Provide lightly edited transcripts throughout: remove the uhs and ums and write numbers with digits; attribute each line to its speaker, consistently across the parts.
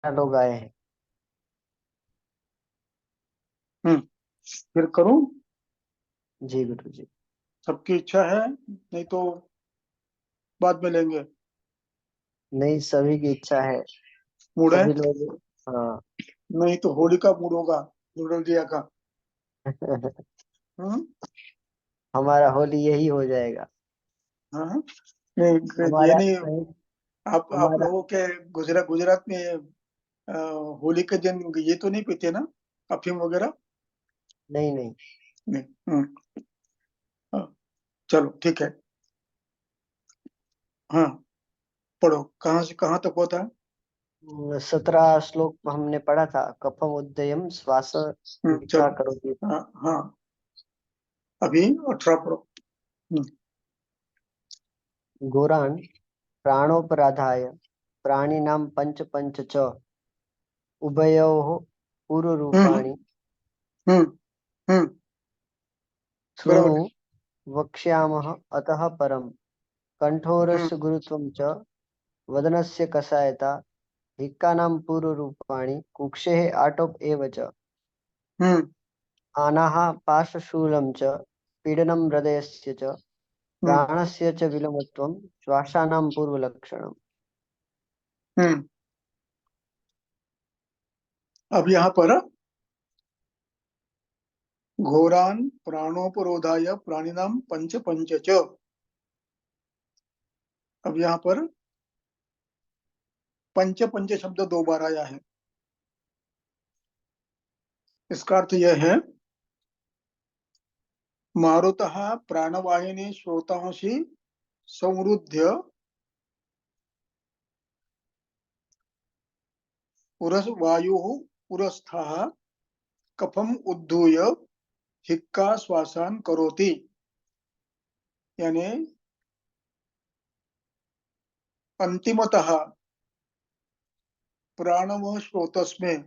Speaker 1: लोग आए हैं।
Speaker 2: हम्म। फिर करूं?
Speaker 1: जी गुरु जी।
Speaker 2: सबकी इच्छा है, नहीं तो बाद में लेंगे।
Speaker 1: नहीं, सभी की इच्छा है।
Speaker 2: मूड है?
Speaker 1: सभी लोग। हाँ।
Speaker 2: नहीं तो होली का मूड होगा, दुर्गा का। हम्म।
Speaker 1: हमारा होली यही हो जाएगा।
Speaker 2: हाँ हाँ। नहीं ये
Speaker 1: हमारा
Speaker 2: नहीं।
Speaker 1: नहीं।
Speaker 2: आप
Speaker 1: हमारा
Speaker 2: लोगों के गुजरात में अ, होली के दिन ये तो नहीं पीते ना, अफीम वगैरह?
Speaker 1: नहीं नहीं।
Speaker 2: नहीं। हाँ, चलो ठीक है। हाँ, पढ़ो, कहाँ से कहाँ तक होता है?
Speaker 1: 17 श्लोक हमने पढ़ा था। कफम उद्यम श्वास
Speaker 2: चलो।
Speaker 1: विकार करोति।
Speaker 2: हाँ हाँ, अभी 18 पढ़ो।
Speaker 1: घोरान् प्राणोपराधाय प्राणिनां पंच पंच च उभयोः
Speaker 2: हम्म
Speaker 1: पूर्वरूपाणि
Speaker 2: हम्म हम्म।
Speaker 1: शृणु
Speaker 2: बराबर है।
Speaker 1: वक्ष्यामः अतः परम्
Speaker 2: हम्म
Speaker 1: कण्ठोरस्य गुरुत्वं च वदनस्य कषायता हिक्कानां पूर्वरूपाणि कुक्षेः आटोप एव च
Speaker 2: हम्म
Speaker 1: आनाः पाशशूलं च पीडनं हृदयस्य च
Speaker 2: हम्म
Speaker 1: प्राणस्य च विलमत्वं श्वासानां पूर्वलक्षणम्।
Speaker 2: हम्म। अब यहाँ पर घोरान प्राणोपरोधाय प्राणिनां पंच पंच च। अब यहाँ पर पंच पंच शब्द 2 बार आया है। इसका अर्थ यह है, मारुतः प्राणवाहिनी श्रोतांसि संरुध्य उरस वायु उरस्थः कफम उद्धूय हिक्का श्वासान करोति। यानी अंतिमतः प्राणव स्रोतस में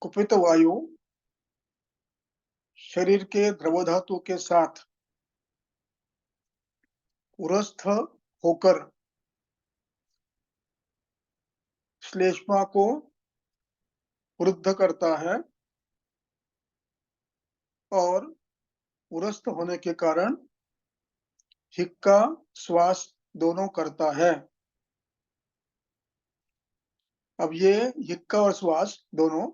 Speaker 2: कुपित वायु शरीर के द्रव धातु के साथ उरस्थ होकर श्लेष्मा को वृद्ध करता है, और उरस्थ होने के कारण हिक्का श्वास दोनों करता है। अब ये हिक्का और श्वास दोनों,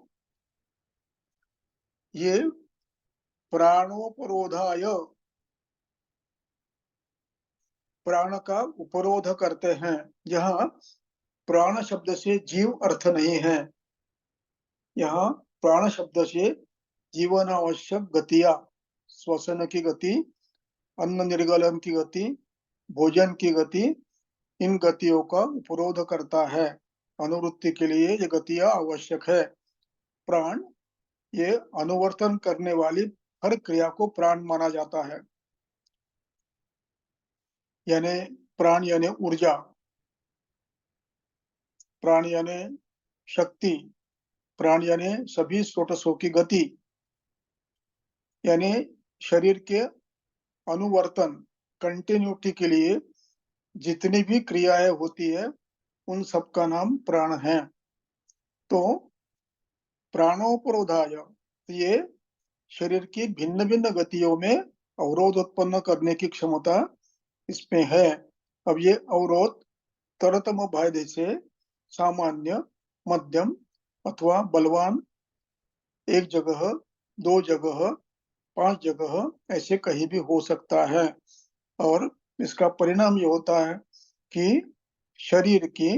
Speaker 2: ये प्राणोपरोधाय, प्राण का उपरोध करते हैं। यहाँ प्राण शब्द से जीव अर्थ नहीं है। यहाँ प्राण शब्द से जीवन आवश्यक गतियां, श्वसन की गति, अन्न निर्गलन की गति, भोजन की गति, इन गतियों का उपरोध करता है। अनुवृत्ति के लिए ये गतियां आवश्यक है। प्राण, ये अनुवर्तन करने वाली हर क्रिया को प्राण माना जाता है। यानी प्राण यानी ऊर्जा, प्राण यानी शक्ति, प्राण यानी सभी स्रोतसों की गति। यानी शरीर के अनुवर्तन, कंटिन्यूटी के लिए जितनी भी क्रियाएं होती है, उन सब का नाम प्राण है। तो प्राणोपरोधाय, ये शरीर की भिन्न भिन्न गतियों में अवरोध उत्पन्न करने की क्षमता इसमें है। अब ये अवरोध तरतम भेद से सामान्य, मध्यम अथवा बलवान, एक जगह, 2 जगह, 5 जगह, ऐसे कहीं भी हो सकता है। और इसका परिणाम ये होता है कि शरीर की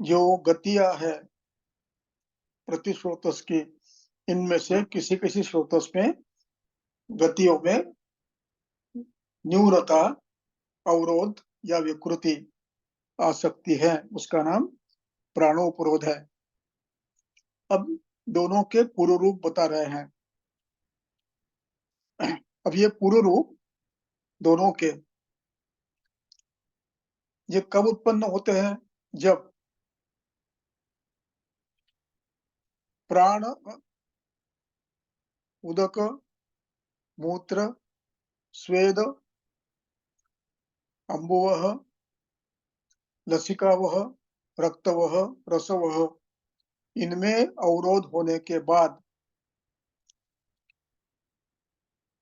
Speaker 2: जो गतियां है प्रति स्रोतस की, इनमें से किसी किसी स्रोतस में गतियों में न्यूनता, अवरोध या विकृति आ सकती है। उसका नाम प्राणोपरोध है। अब दोनों के पूर्व रूप बता रहे हैं। अब ये पूर्व रूप दोनों के, ये कब उत्पन्न होते हैं? जब प्राण उदक, मूत्र, स्वेद, अम्बुवः, लसिकावः, रक्तवह, रसवह, इनमें अवरोध होने के बाद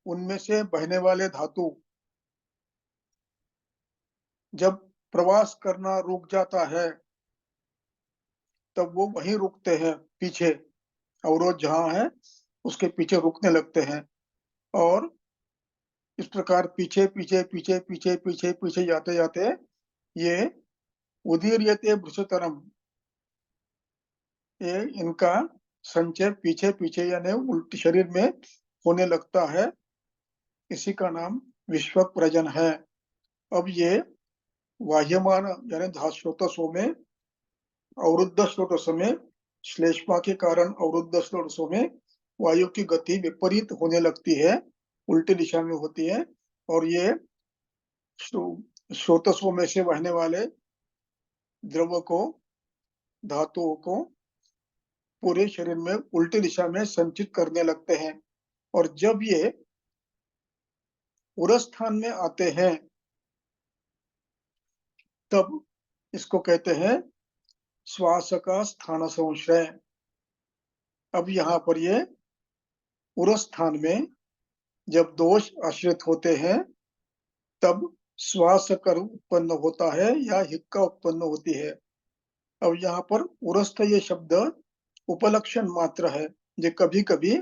Speaker 2: उनमें से बहने वाले धातु जब प्रवास करना रुक जाता है, तब वो वहीं रुकते हैं पीछे, अवरोध जहां है उसके पीछे रुकने लगते हैं, और इस प्रकार पीछे पीछे पीछे पीछे पीछे पीछे जाते जाते ये उदीर्यते भ्रुशतरम, ये इनका संचय पीछे पीछे यानी उल्टी शरीर में होने लगता है। इसी का नाम विश्वक प्रजन है। अब ये वाह्यमान यानी धास्रोतसों में, अवरुद्ध स्रोतसों में, श्लेष्मा के कारण अवरुद्ध स्रोतसों में वायु की गति विपरीत होने लगती है, उल्टी दिशा में होती है, और ये स्रोतसों में से बहने वाले द्रव को, धातुओं को पूरे शरीर में उल्टी दिशा में संचित करने लगते हैं। और जब ये उरस्थान में आते हैं, तब इसको कहते हैं श्वास का स्थान संश्रय। अब यहाँ पर ये उरस्थान में जब दोष आश्रित होते हैं, तब श्वास कर उत्पन्न होता है या हिक्का उत्पन्न होती है। अब यहाँ पर उरस्थ ये शब्द उपलक्षण मात्र है, जो कभी कभी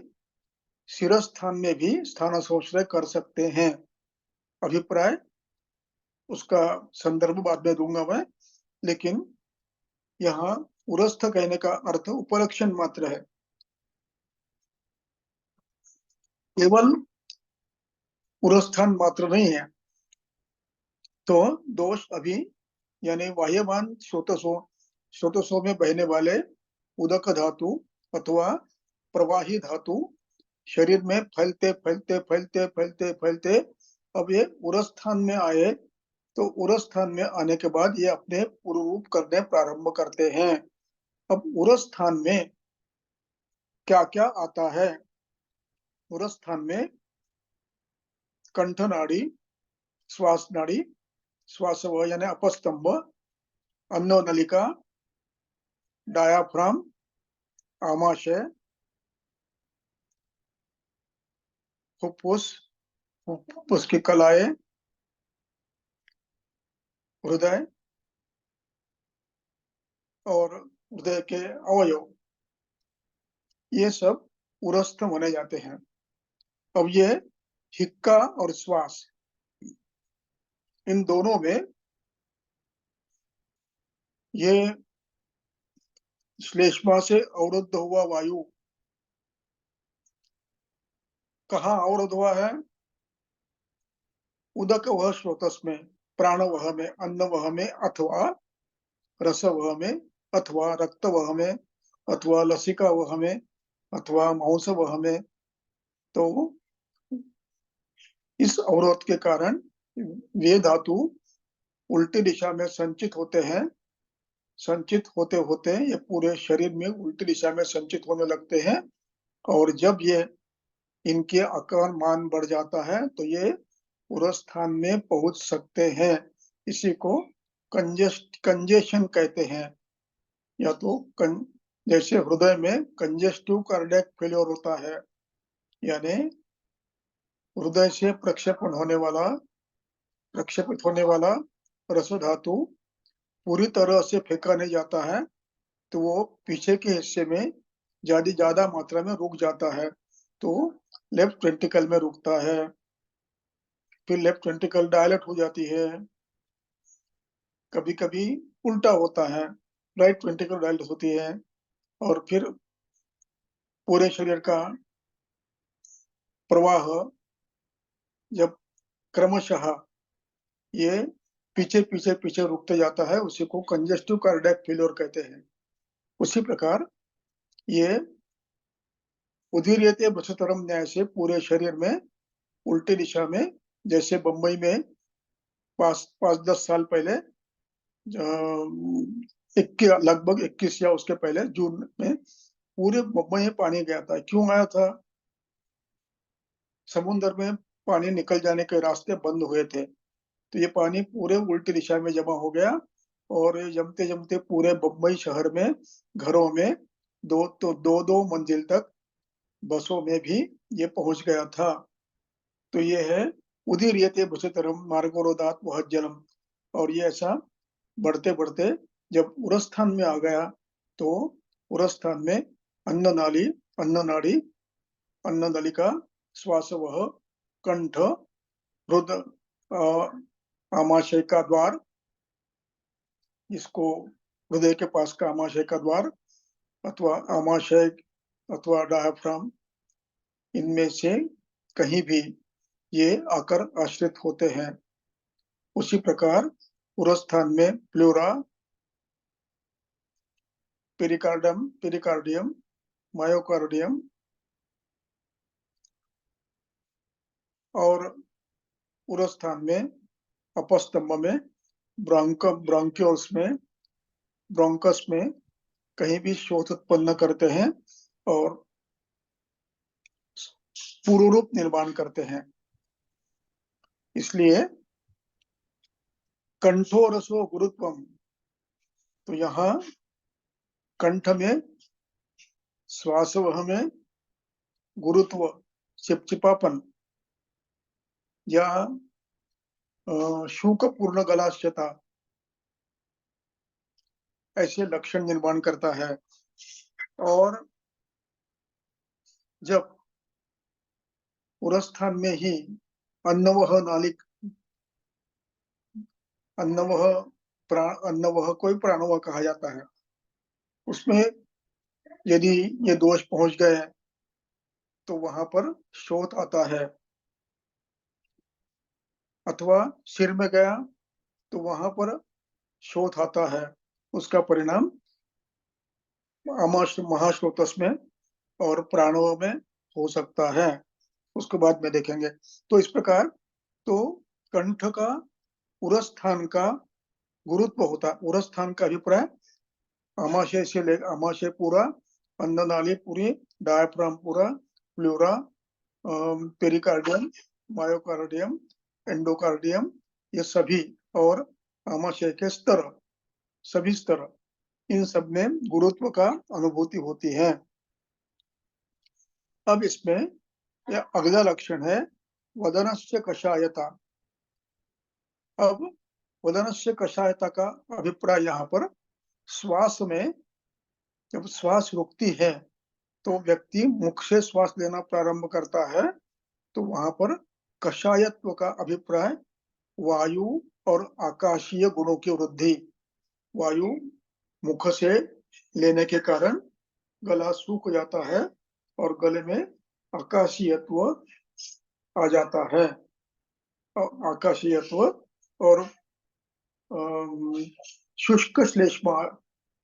Speaker 2: शिरस्थान में भी स्थान संश्रय कर सकते हैं। अभिप्राय उसका संदर्भ बाद में दूंगा मैं, लेकिन यहाँ उरस्थ कहने का अर्थ उपलक्षण मात्र है। केवल उरस्थान मात्र नहीं है, तो दोष अभी यानी बाह्यमान स्रोतसों में बहने वाले उदक धातु अथवा प्रवाही धातु शरीर में फैलते फैलते फैलते फैलते फैलते अब ये उरस्थान में आए, तो उरस्थान में आने के बाद ये अपने पूर्व रूप करने प्रारंभ करते हैं। अब उरस्थान में क्या क्या आता है? उरस्थान में कंठ नाड़ी, श्वास नाड़ी, श्वासव यानी अपस्तंभ, अन्न नलिका, डायाफ्राम, आमाशय, फुफ्फुस, फुफ्फुस की कलाएं, हृदय और हृदय के अवयव, ये सब उरस्थ माने जाते हैं। अब ये हिक्का और श्वास, इन दोनों में ये श्लेष्मा से अवरुद्ध हुआ वायु कहाँ अवरुद्ध हुआ है? उदक वह स्रोतस में, प्राण वह में, अन्न वह में, अथवा रस वह में, अथवा रक्त वह में, अथवा लसिका वह में, अथवा मांस वह में। तो इस अवरोध के कारण वे धातु उल्टी दिशा में संचित होते हैं। संचित होते होते ये पूरे शरीर में उल्टी दिशा में संचित होने लगते हैं, और जब ये इनके आकार मान बढ़ जाता है तो ये उरस्थान में पहुंच सकते हैं। इसी को कंजेशन कहते हैं। या तो जैसे हृदय में कंजेस्टिव कार्डियक फेलियर होता है, यानी हृदय से प्रक्षेपित होने वाला रस धातु पूरी तरह से फेंका नहीं जाता है, तो वो पीछे के हिस्से में ज्यादा मात्रा में रुक जाता है, तो लेफ्ट वेंट्रिकल में रुकता है। फिर लेफ्ट वेंट्रिकल डायलेट हो जाती है। कभी कभी उल्टा होता है, राइट वेंट्रिकल डायलेट होती है, और फिर पूरे शरीर का प्रवाह जब क्रमशः ये पीछे पीछे पीछे रुकते जाता है, उसी को कंजेस्टिव कार्डियक फेलियर कहते हैं। उसी प्रकार ये उदीर्यते भ्रष्टतरम न्याय से पूरे शरीर में उल्टी दिशा में, जैसे बम्बई में 5-10 साल पहले, 21 या उसके पहले जून में पूरे मुंबई में पानी गया था। क्यों आया था? समुद्र में पानी निकल जाने के रास्ते बंद हुए थे, तो ये पानी पूरे उल्टी दिशा में जमा हो गया, और जमते जमते पूरे बम्बई शहर में घरों में दो मंजिल तक बसों में भी ये पहुंच गया था। तो ये है उदीर्यते भुसतरम मार्गोरोदात वह जलम। और ये ऐसा बढ़ते बढ़ते जब उरस्थान में आ गया तो उरस्थान में अन्न नाली, अन्न नाड़ी, अन्न नलिका, श्वासवह, कंठ, हृदय, आमाशय का द्वार, इसको हृदय के पास का आमाशय का द्वार अथवा आमाशय अथवा डायाफ्राम, इनमें से कहीं भी ये आकर आश्रित होते हैं। उसी प्रकार उरस्थान में प्लूरा, पेरिकार्डियम, मायोकार्डियम और उरस्थान में अपस्तंभ में, ब्रांक्योल्स में, ब्रोंकस में कहीं भी शोथ उत्पन्न करते हैं और पुरुरूप निर्माण करते हैं। इसलिए कंठोरसो गुरुत्वम, तो यहाँ कंठ में, श्वासवह में गुरुत्व, चिपचिपापन या शूक पूर्ण गलाश्यता ऐसे लक्षण निर्माण करता है। और जब उरस्थान में ही अन्नवह नालिक, अन्नवह कोई प्राणवह कहा जाता है, उसमें यदि ये दोष पहुंच गए तो वहां पर शोथ आता है। अथवा सिर में गया तो वहां पर शोथ आता है। उसका परिणाम महाश्रोतस में और प्राणों में हो सकता है, उसको बाद में देखेंगे। तो इस प्रकार तो कंठ का उरस्थान का गुरुत्व होता है। उरस्थान का अभिप्राय आमाशय से ले, आमाशय पूरा, अन्न नाली पूरी, डायाफ्राम पूरा, प्लूरा, पेरिकार्डियम, मायोकार्डियम, एंडोकार्डियम, ये सभी, और आमाशय के स्तर, सभी स्तर, इन सब में गुरुत्व का अनुभूति होती है। अब इसमें यह अगला लक्षण है वदनस्य कषायता। अब वदनस्य कषायता का अभिप्राय यहाँ पर श्वास में, जब श्वास रुकती है तो व्यक्ति मुख से श्वास लेना प्रारंभ करता है, तो वहां पर कषायत्व का अभिप्राय वायु और आकाशीय गुणों की वृद्धि। वायु मुख से लेने के कारण गला सूख जाता है और गले में आकाशीयत्व आ जाता है। आकाशीयत्व और शुष्क श्लेष्मा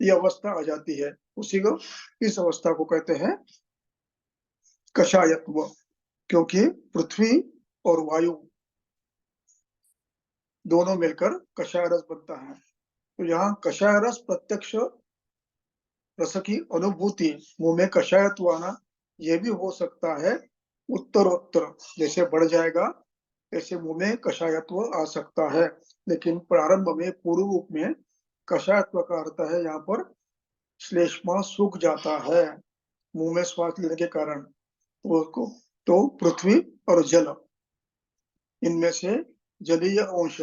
Speaker 2: ये अवस्था आ जाती है, उसी को, इस अवस्था को कहते हैं कषायत्व। क्योंकि पृथ्वी और वायु दोनों मिलकर कषाय रस बनता है। तो यहाँ कषाय रस प्रत्यक्ष रस की अनुभूति, मुंह में कषायत्व आना, यह भी हो सकता है उत्तरोत्तर जैसे बढ़ जाएगा ऐसे मुंह में कषायत्व आ सकता है। लेकिन प्रारंभ में पूर्व रूप में कषायत्व का अर्थ है यहाँ पर श्लेष्मा सूख जाता है मुंह में श्वास लेने के कारण। तो पृथ्वी और जल, इनमें से जलीय अंश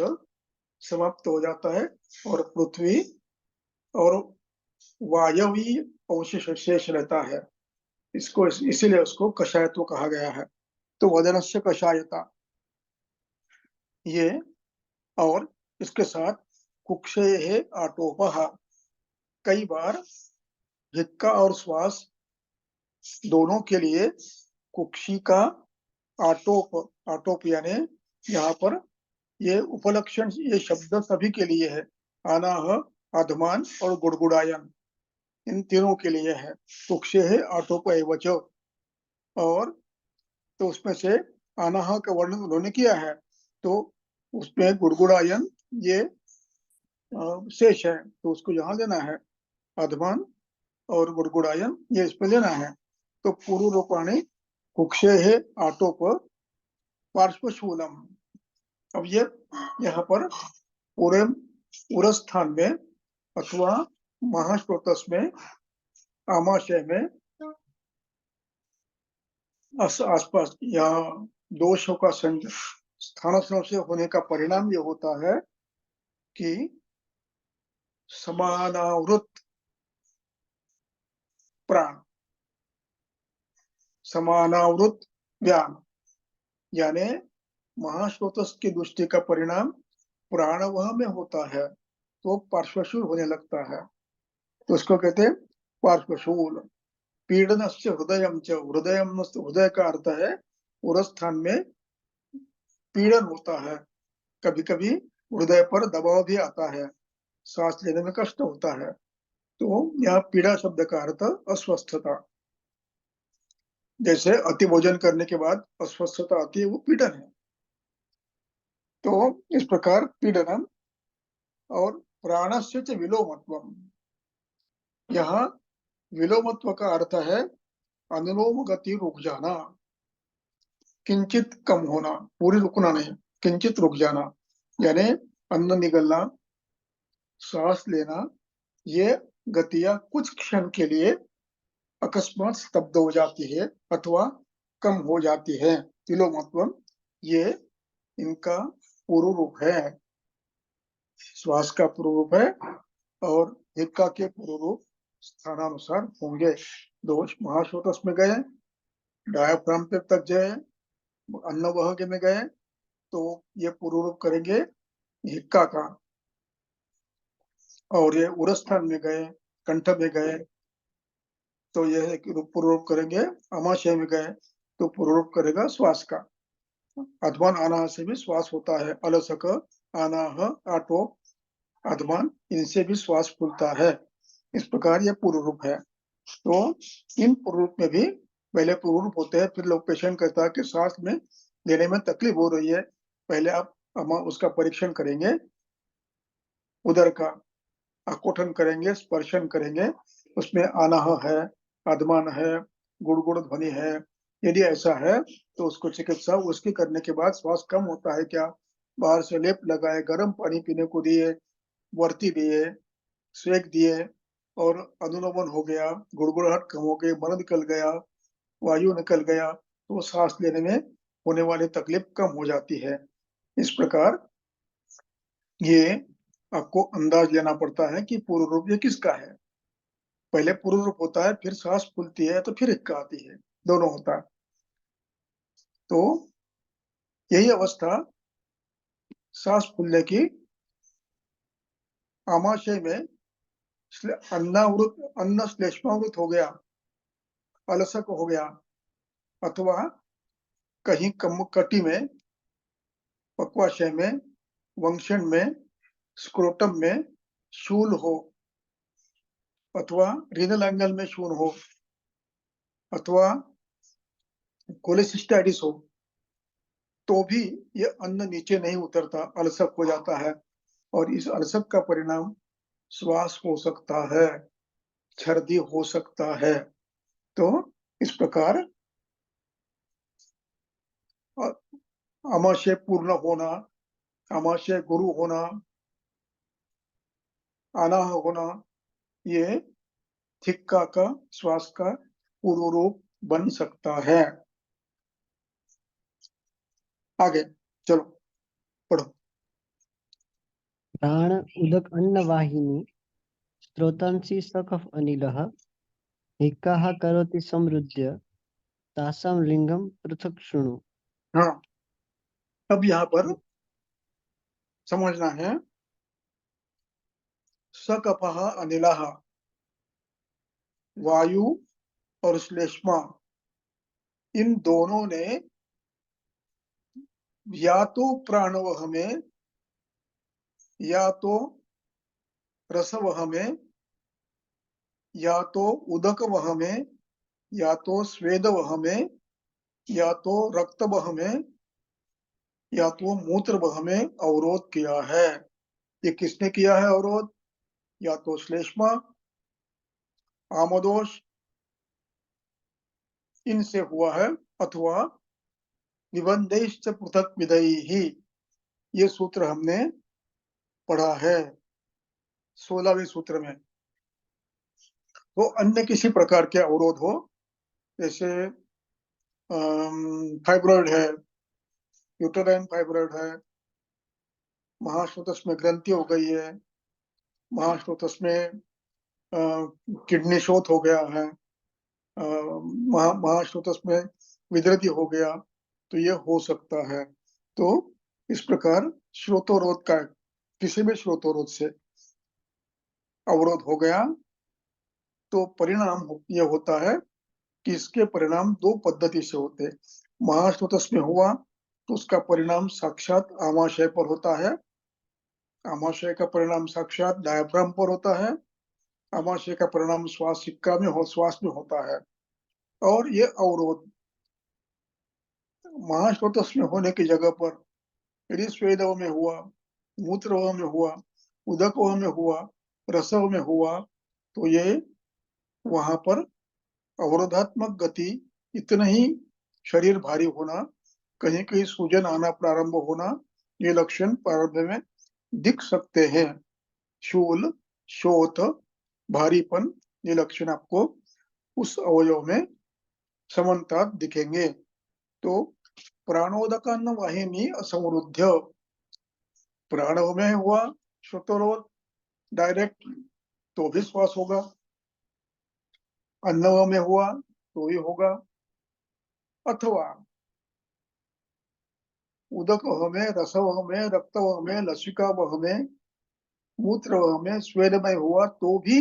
Speaker 2: समाप्त हो जाता है और पृथ्वी और वायवी अंश शेष रहता है। इसको इसीलिए उसको कषायत्व कहा गया है। तो वदनस्य कषायता ये, और इसके साथ कुक्षेः आटोपः, कई बार हिक्का और श्वास दोनों के लिए कुक्षी का आटोप, आटोप यानी यहाँ पर ये उपलक्षण, ये शब्द सभी के लिए है। आनाह, अधमान और गुड़गुड़ायन, इन तीनों के लिए है। कुक्षेः आटोप एवच, और तो उसमें से आनाह का वर्णन उन्होंने किया है, तो उसमें गुड़गुड़ायन ये शेष है, तो उसको यहाँ लेना है। अधमान और गुड़गुड़ायन ये इसमें लेना है। तो पूर्व रूपाणी कुक्षेः आटोप पार्श्वशूलम। अब ये यहाँ पर पूरे उरस्थान में अथवा महाश्रोतस में आमाशय में आसपास यहाँ दोषों का स्थान से होने का परिणाम ये होता है कि समानावृत प्राण, समानावृत व्यान, यानी महाश्रोतस की दृष्टि का परिणाम प्राणवह में होता है तो पार्श्वशूल होने लगता है, तो उसको कहते हैं पार्श्वशूल। पीड़न से हृदय, हृदय का अर्थ है उस स्थान में पीड़न होता है, कभी कभी हृदय पर दबाव भी आता है, सांस लेने में कष्ट होता है, तो यहाँ पीड़ा शब्द का अर्थ अस्वस्थता। जैसे अति भोजन करने के बाद अस्वस्थता आती है, वो पीड़न है। तो इस प्रकार पीड़नम और प्राणस्य च विलोमत्वम, यहाँ विलोमत्व का अर्थ है अनुलोम गति रुक जाना, किंचित कम होना, पूरी रुकना नहीं, किंचित रुक जाना, यानी अन्न निगलना, सांस लेना, ये गतियां कुछ क्षण के लिए अकस्मात स्तब्ध हो जाती है अथवा कम हो जाती है। विलोमत्वम ये इनका पूर्व रूप है, श्वास का पूर्व रूप है, और हिक्का के पूर्व रूप स्थानानुसार होंगे। दोष महाश्रोतस में गए, डायाफ्राम पे तक गए, अन्नवाहक में गए, तो ये पूर्व रूप करेंगे हिक्का का, और ये उरस्थान में गए, कंठ में गए, तो यह पूर्व रूप करेंगे। अमाशय में गए तो पूर्व रूप करेगा श्वास का। अधमान आनाह से भी श्वास होता है, अलसक, आनाह, आटो, अधमान, इनसे भी श्वास फूलता है। इस प्रकार यह पूर्व रूप है। तो इन पूर्व रूप में भी पहले पूर्व रूप होते हैं, फिर लोग पेशेंट कहता है कि सांस में लेने में तकलीफ हो रही है, पहले आप उसका परीक्षण करेंगे, उदर का आकोठन करेंगे, स्पर्शन करेंगे, उसमें आनाह है, अधमान है, गुड़गुड़ ध्वनि है, यदि ऐसा है तो उसको चिकित्सा उसकी करने के बाद श्वास कम होता है क्या, बाहर से लेप लगाए, गर्म पानी पीने को दिए, वर्ती दिए, सेक दिए, और अनुलोमन हो गया, गुड़गुड़ाहट कम हो गई, मल निकल गया, वायु निकल गया, तो सांस लेने में होने वाली तकलीफ कम हो जाती है। इस प्रकार ये आपको अंदाज लेना पड़ता है कि पूर्व रूप ये किसका है। पहले पूर्व रूप होता है, फिर सांस फूलती है, तो फिर हिक्का आती है, दोनों होता है। तो यही अवस्था सांस फूलने की आमाशय में अन्न श्लेष्मावृत हो गया, अलसक हो गया, अथवा कहीं कम कटी में, पक्वाशय में, वंशन में, स्क्रोटम में शूल हो, अथवा रीनल एंगल में शूल हो, अथवा कोलेसिस्टाइटिस हो, तो भी ये अन्न नीचे नहीं उतरता, अलसक हो जाता है, और इस अलसक का परिणाम श्वास हो सकता है, छर्दी हो सकता है। तो इस प्रकार आमाशय पूर्ण होना, आमाशय गुरु होना, अनाह होना, ये थिक्का का, श्वास का पूर्व रूप बन सकता है। आगे चलो पढ़ो।
Speaker 1: प्राण उदक अन्नवाहिनी स्त्रोतांसि सकफ अनिलः हिक्काः करोति समृद्ध्य तासां लिंगम पृथक् शृणु।
Speaker 2: हाँ, अब यहाँ पर समझना है, सकपः अनिलः, वायु और श्लेष्मा, इन दोनों ने या तो प्राणवह में, या तो रसवह में, या तो उदकवह में, या तो स्वेदवह में, या तो रक्तवह में, या तो मूत्रवह में अवरोध किया है। ये किसने किया है अवरोध? या तो श्लेष्मा, आमोदोष, इनसे हुआ है, अथवा निबंधैश्च पृथक विधैहि, ये सूत्र हमने पढ़ा है। 16वें सूत्र में। वो अन्य किसी प्रकार के अवरोध हो, जैसे फाइब्रॉइड है, यूटेराइन फाइब्रॉइड है, महाश्रोतस में ग्रंथि हो गई है, महाश्रोतस में किडनी शोथ हो गया है, महाश्रोतस में विद्रति हो गया, तो ये हो सकता है। तो इस प्रकार श्रोतोरोध का किसी भी श्रोतोरोध से अवरोध हो गया तो परिणाम ये होता है कि इसके परिणाम दो पद्धति से होते हैं। महाश्रोतस में हुआ तो उसका परिणाम साक्षात आमाशय पर होता है, आमाशय का परिणाम साक्षात डायाफ्राम पर होता है, आमाशय का परिणाम श्वासिका में श्वास में होता है। और ये अवरोध महाश्रोतस में होने की जगह पर यदि स्वेदव में हुआ, मूत्रव में हुआ, उदकव में हुआ, रसव में हुआ, तो ये वहां पर अवरोधात्मक गति, इतना ही शरीर भारी होना, कहीं कहीं सूजन आना प्रारंभ होना, ये लक्षण प्रारंभ में दिख सकते हैं। शूल, शोथ, भारीपन, ये लक्षण आपको उस अवयव में समानता दिखेंगे। तो प्राणोदकान्न वाहिनी असमृद्ध, प्राणव में हुआ श्रोतोरोध डायरेक्ट तो भी श्वास होगा, अन्नव में हुआ तो ही होगा, अथवा उदक में, रसव में, रक्तवह में, लसिकावह में, मूत्रवह में, स्वेदमय हुआ तो भी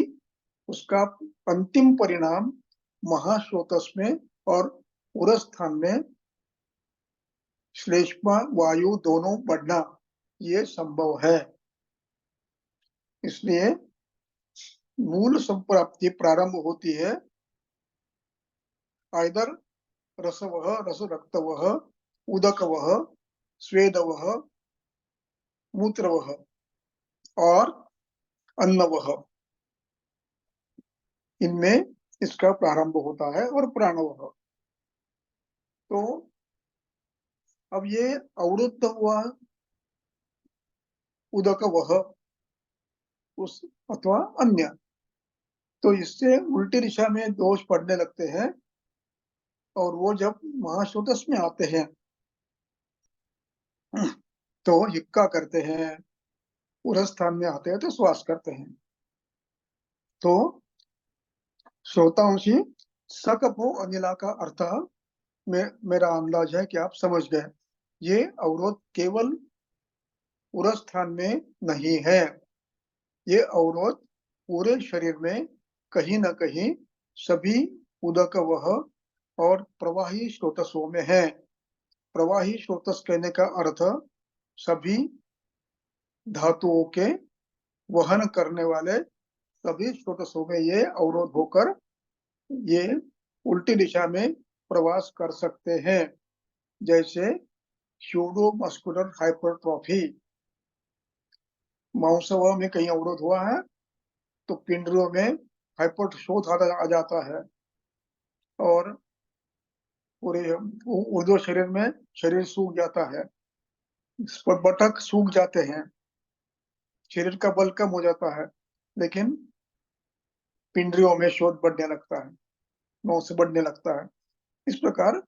Speaker 2: उसका अंतिम परिणाम महाश्रोतस में और उरस्थान में श्लेष्मा वायु दोनों बढ़ना ये संभव है। इसलिए मूल संप्राप्ति प्रारंभ होती है आइदर रसवह, रस रक्तवह, उदकवह, स्वेदवह, मूत्रवह और अन्नवह, इनमें इसका प्रारंभ होता है, और प्राणवह। तो अब ये अवरुद्ध हुआ उदकवह उस अथवा अन्य, तो इससे उल्टी दिशा में दोष पड़ने लगते हैं, और वो जब महाश्रोतस में आते हैं तो हिक्का करते हैं, उरस्थान में आते हैं तो श्वास करते हैं। तो श्रोतांशी सकपो अनिला का अर्थ मेरा अंदाज है कि आप समझ गए। ये अवरोध केवल उरस्थान में नहीं है, ये अवरोध पूरे शरीर में कहीं ना कहीं सभी उदकवह और प्रवाही स्रोतसों में है। प्रवाही स्रोतस कहने का अर्थ सभी धातुओं के वहन करने वाले सभी स्रोतसों में ये अवरोध होकर ये उल्टी दिशा में प्रवास कर सकते हैं। जैसे स्यूडोमस्कुलर हाइपरट्रॉफी, मांसव में कहीं अवरोध हुआ है तो पिंडलों में हाइपरशोथ आ जाता है, और पूरे ऊर्ध्व शरीर में शरीर सूख जाता है, बटक सूख जाते हैं, शरीर का बल कम हो जाता है, लेकिन पिंडलियों में शोथ बढ़ने लगता है, नौस बढ़ने लगता है। इस प्रकार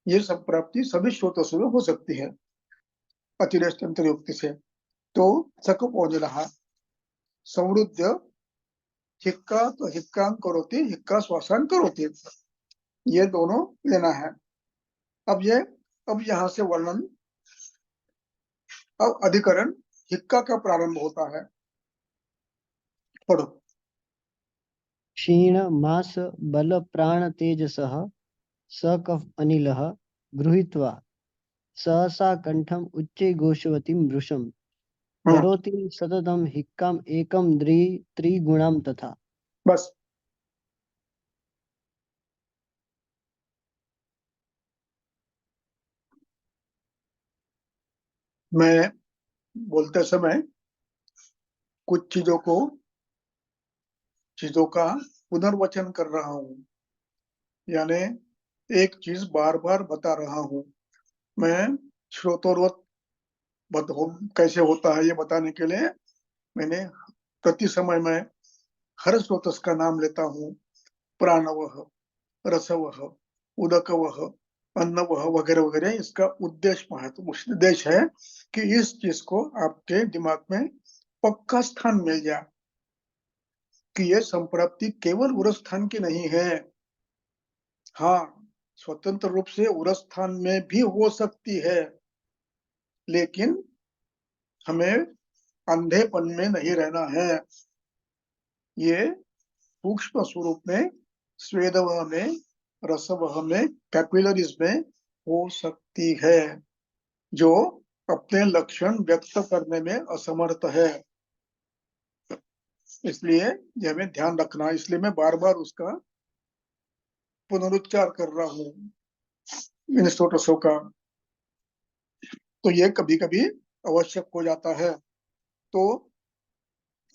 Speaker 2: ये सब प्राप्ति सभी स्रोतों से हो सकती है अतिरेक युक्ति से। तो सक पहुंच रहा समृद्ध हिक्का तो हिक्कांग करोति, हिक्का श्वासांग करोति, ये दोनों लेना है। अब यहाँ से वर्णन, अब अधिकरण हिक्का का प्रारंभ होता है। पढ़ो।
Speaker 1: क्षीण मास बल प्राण तेजसः स कफ अनिलः गृहीत्वा सहसा कंठम उच्चे घोषवतीं वृषम् करोति सततम हिक्काम एकम त्रिगुणाम तथा।
Speaker 2: बस मैं बोलते समय कुछ चीजों का पुनर्वचन कर रहा हूँ, यानी एक चीज बार बार बता रहा हूँ। मैं श्रोतोरोध कैसे होता है ये बताने के लिए मैंने प्रति समय में हर स्रोतस का नाम लेता हूँ, प्राणवह, रसवह, उदकवह, अन्नवह वगैरह वगैरह। इसका उद्देश्य है कि इस चीज को आपके दिमाग में पक्का स्थान मिल जाए कि यह संप्राप्ति केवल उरस स्थान की नहीं है। हाँ, स्वतंत्र रूप से उरस स्थान में भी हो सकती है, लेकिन हमें अंधेपन में नहीं रहना है। ये सूक्ष्म स्वरूप में स्वेदवह में, रसवह में, कैपिलरीज में हो सकती है, जो अपने लक्षण व्यक्त करने में असमर्थ है। इसलिए ये हमें ध्यान रखना है, इसलिए मैं बार बार उसका पुनरुच्चार कर रहा हूँ इन स्रोतों का। तो ये कभी कभी आवश्यक हो जाता है। तो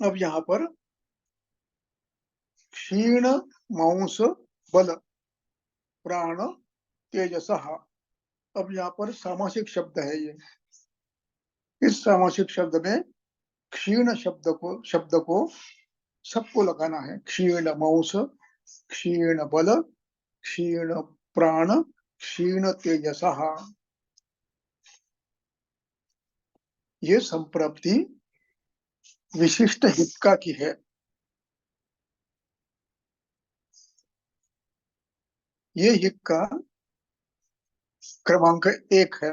Speaker 2: अब यहाँ पर क्षीण मांस बल प्राण तेजसः, अब यहाँ पर सामासिक शब्द है ये। इस सामासिक शब्द में क्षीण शब्द को सबको लगाना है। क्षीण मांस, क्षीण बल, क्षीण प्राण, क्षीण तेजसः। ये संप्राप्ति विशिष्ट हिक्का की है। ये हिक्का क्रमांक 1 है,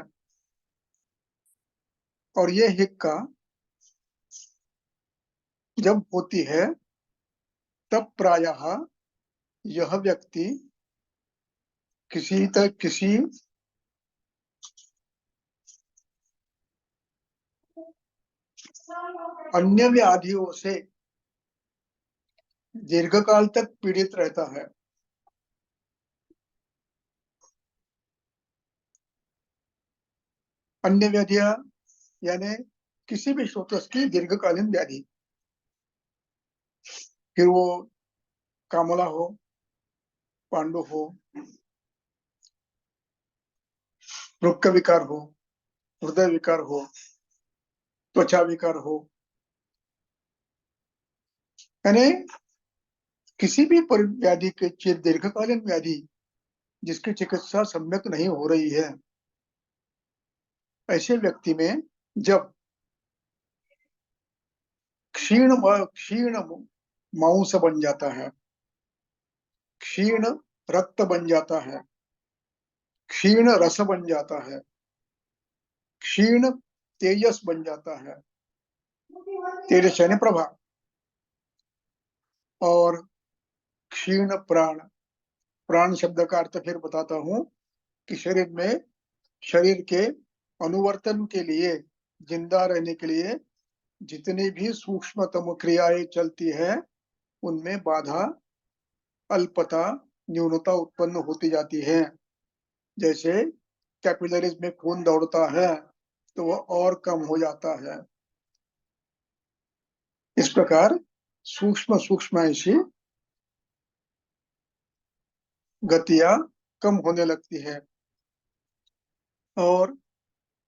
Speaker 2: और ये हिक्का जब होती है तब प्रायः यह व्यक्ति किसी अन्य व्याधियों से दीर्घकाल तक पीड़ित रहता है। अन्य व्याधियां यानी किसी भी स्रोत की दीर्घकालीन व्याधि, फिर वो कामला हो, पांडु हो, वृक्क विकार हो, हृदय विकार हो, त्वचा विकार हो, यानी किसी भी व्याधि के दीर्घकालीन व्याधि जिसकी चिकित्सा सम्यक नहीं हो रही है, ऐसे व्यक्ति में जब क्षीण मांस बन जाता है, क्षीण रक्त बन जाता है, क्षीण रस बन जाता है, क्षीण तेजस बन जाता है, तेजस यानी प्रभा, और क्षीण प्राण। प्राण शब्द का अर्थ फिर बताता हूं कि शरीर के अनुवर्तन के लिए, जिंदा रहने के लिए जितनी भी सूक्ष्मतम क्रियाएं चलती है, उनमें बाधा, अल्पता, न्यूनता उत्पन्न होती जाती है। जैसे कैपिलरीज में खून दौड़ता है तो वह और कम हो जाता है। इस प्रकार सूक्ष्म सूक्ष्म ऐसी गतियां कम होने लगती है। और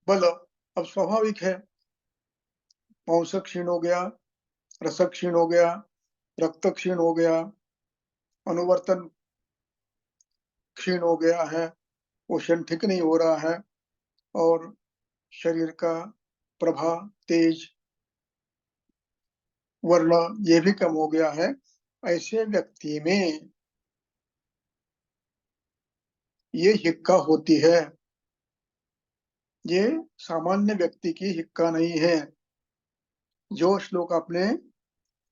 Speaker 2: बल, अब स्वाभाविक है, मांस क्षीण हो गया, रस क्षीण हो गया, रक्त क्षीण हो गया, अनुवर्तन क्षीण हो गया है, पोषण ठीक नहीं हो रहा है, और शरीर का प्रभा, तेज, वर्ण ये भी कम हो गया है। ऐसे व्यक्ति में ये हिक्का होती है। ये सामान्य व्यक्ति की हिक्का नहीं है। जो श्लोक आपने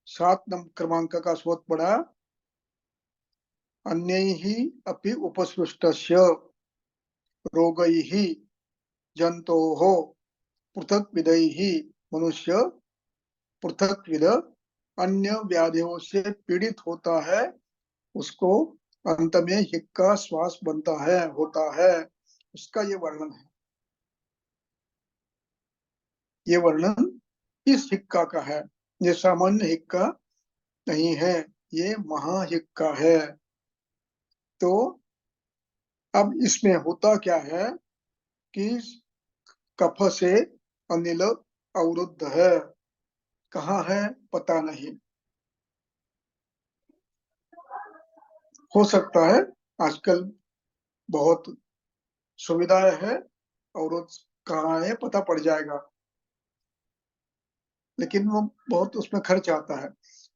Speaker 2: 7 नंबर क्रमांक का स्रोत पढ़ा, अन्यैः अपि उपसृष्टस्य रोगैः जन्तोः पृथक्विधैः मनुष्य पृथक्विध अन्य व्याधियों से पीड़ित होता है, उसको अंत में हिक्का श्वास बनता है, होता है। उसका ये वर्णन है। ये वर्णन इस हिक्का का है। ये सामान्य हिक्का नहीं है, ये महाहिक्का है। तो अब इसमें होता क्या है कि कफ से अनिल अवरुद्ध है, कहाँ है पता नहीं। हो सकता है आजकल बहुत सुविधाएं है, अवरोध कहाँ है पता पड़ जाएगा, लेकिन वो बहुत उसमें खर्च आता है।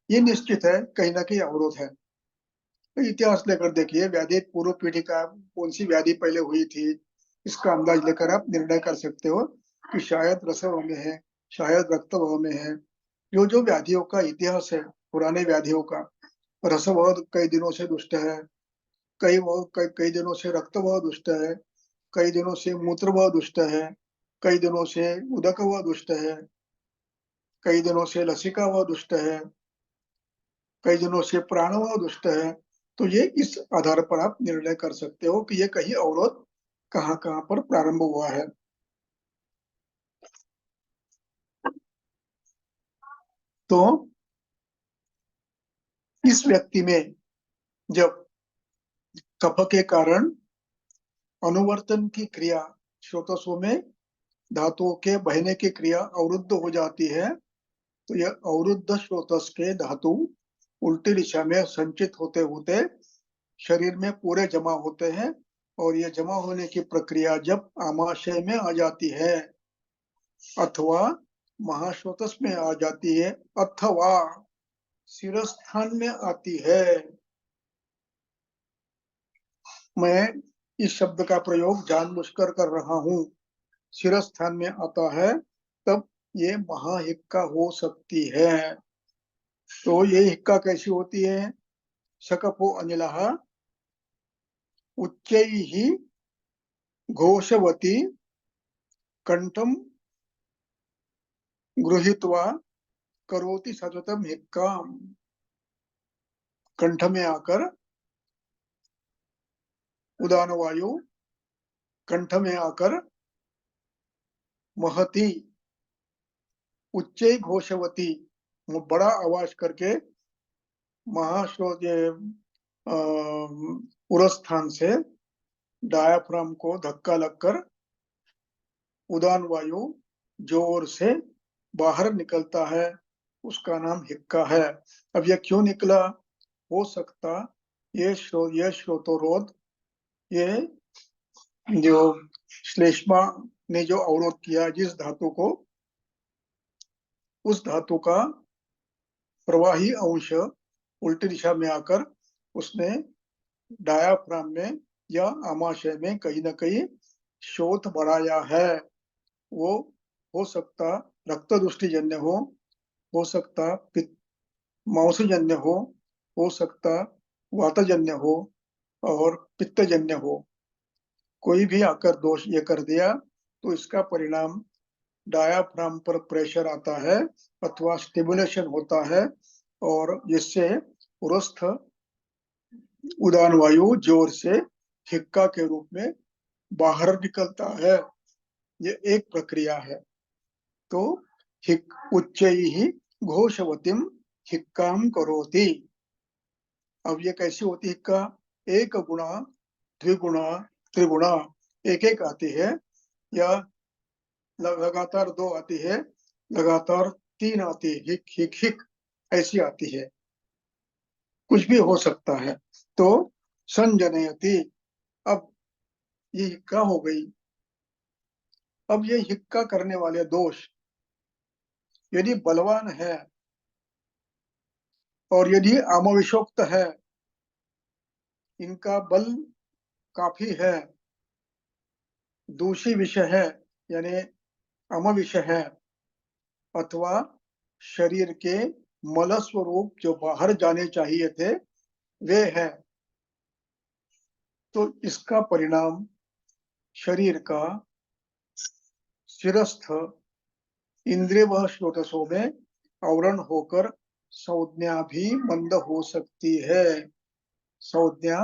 Speaker 2: ये निश्चित है कहीं ना कहीं अवरोध है। तो इतिहास लेकर देखिए, व्याधि पूर्व पीढ़ी का कौन सी व्याधि पहले हुई थी, इसका अंदाज लेकर आप निर्णय कर सकते हो कि शायद रसवह में है, शायद रक्तवह में है। जो जो व्याधियों का इतिहास है पुराने व्याधियों का, रसवह कई दिनों से दुष्ट है, कई दिनों से रक्तवह दुष्ट है, कई दिनों से मूत्रवह दुष्ट है, कई दिनों से उदकवह दुष्ट है, कई दिनों से लसिकावह दुष्ट है, कई दिनों से प्राणवह दुष्ट है। तो ये इस आधार पर आप निर्णय कर सकते हो कि ये कहीं अवरोध कहाँ कहाँ पर प्रारंभ हुआ है। तो इस व्यक्ति में जब कफ के कारण अनुवर्तन की क्रिया, स्रोतस्वों में धातुओं के बहने की क्रिया अवरुद्ध हो जाती है, तो यह अवरुद्ध स्रोतस के धातु उल्टी दिशा में संचित होते होते शरीर में पूरे जमा होते हैं, और ये जमा होने की प्रक्रिया जब आमाशय में आ जाती है अथवा महाश्रोतस में आ जाती है अथवा शिरस्थान में आती है। मैं इस शब्द का प्रयोग जानबूझकर कर रहा हूँ। शिरस्थान में आता है तब ये महाहिक्का हो सकती है। तो ये हिक्का कैसी होती है? शकपो अनिलः उच्चैः घोषवती कंठम गृहीत्वा करोति सततम हिक्काम। कंठ में आकर उदान वायु कंठ में आकर महती उच्च घोषवती, वो बड़ा आवाज करके महाश्रोत उरस्थान से डायाफ्राम को धक्का लगकर उदान वायु जोर से बाहर निकलता है, उसका नाम हिक्का है। अब यह क्यों निकला? हो सकता ये श्रोतोरोध, ये जो श्लेष्मा ने जो अवरोध किया जिस धातु को, उस धातु का प्रवाही अंश उल्टी दिशा में आकर उसने डायाफ्राम में या आमाशय में कहीं ना कहीं शोथ बढ़ाया है। वो हो सकता रक्त दुष्टिजन्य हो सकता मांसजन्य हो सकता वातजन्य हो, और पित्तजन्य हो। कोई भी आकर दोष ये कर दिया तो इसका परिणाम डायाफ्राम पर प्रेशर आता है अथवा स्टिमुलेशन होता है, और जिससे उरस्थ उदान वायु जोर से हिक्का के रूप में बाहर निकलता है। ये एक प्रक्रिया है। तो हिक उच्चैः घोषवतीम हिक्काम करोति। अब ये कैसी होती है हिक्का? एक गुणा द्विगुणा त्रिगुणा, एक एक आती है, या लगातार दो आती है, लगातार तीन आती है, हिक हिक हिक ऐसी आती है, कुछ भी हो सकता है। तो संजनयति, अब ये हिक्का हो गई। अब ये हिक्का करने वाले दोष यदि बलवान है और यदि आमविषोक्त है, इनका बल काफी है, दूषी विषय है यानी अमविषय है, अथवा शरीर के मल स्वरूप जो बाहर जाने चाहिए थे वे है, तो इसका परिणाम शरीर का शिरस्थ इंद्रिय व स्रोतसों में आवरण होकर संज्ञा भी मंद हो सकती है, संज्ञा